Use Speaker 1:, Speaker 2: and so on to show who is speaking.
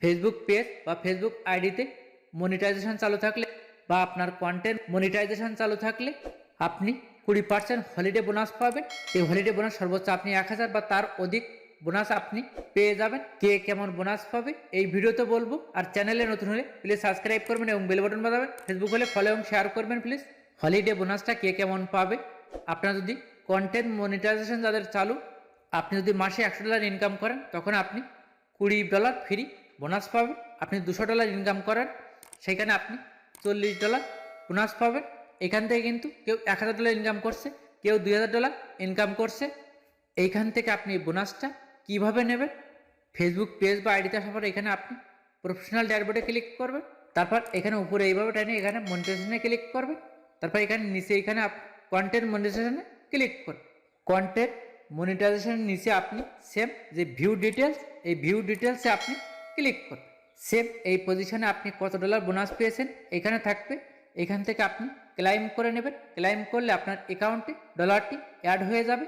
Speaker 1: Facebook page বা Facebook আইডিতে monetization চালু থাকলে বা আপনার কন্টেন্ট মনিটাইজেশন চালু থাকলে আপনি 20% হলিডে বোনাস পাবেন। এই হলিডে বোনাস সর্বোচ্চ আপনি 1000 বা তার অধিক বোনাস আপনি পেয়ে যাবেন। কে কেমন বোনাস পাবে এই ভিডিওতে বলবো। আর চ্যানেলে নতুন হলে প্লিজ সাবস্ক্রাইব করবেন এবং বেল বাটন বাজাবেন। ফেসবুক হলে ফলো এবং শেয়ার করবেন প্লিজ। হলিডে বোনাসটা কে কেমন পাবে, আপনার যদি কন্টেন্ট মনিটাইজেশন যাদের চালু, আপনি যদি মাসে $100 ইনকাম করেন তখন আপনি $20 ফ্রি বোনাস পাবেন। আপনি $200 ইনকাম করেন সেখানে আপনি $40 বোনাস পাবেন। এখান থেকে কিন্তু কেউ $1000 ইনকাম করছে, কেউ $2000 ইনকাম করছে। এইখান থেকে আপনি বোনাসটা কিভাবে নেবেন, ফেসবুক পেজ বা আইডিতে আসার পর এখানে আপনি প্রফেশনাল ড্যাশবোর্ডে ক্লিক করবেন। তারপর এখানে উপরে এইভাবে টাইনে এখানে মনিটাইজেশনে ক্লিক করবেন। তারপর এখানে নিচে এখানে কন্টেন্ট মনিটাইজেশনে ক্লিক করবেন। কন্টেন্ট মনিটাইজেশনের নিচে আপনি সেম যে ভিউ ডিটেলস, এই ভিউ ডিটেলসে আপনি ক্লিক করবেন। সেম এই পজিশনে আপনি কত ডলার বোনাস পেয়েছেন এখানে থাকবে। এখান থেকে আপনি ক্লাইম করে নেবেন। ক্লাইম করলে আপনার অ্যাকাউন্টে ডলারটি অ্যাড হয়ে যাবে।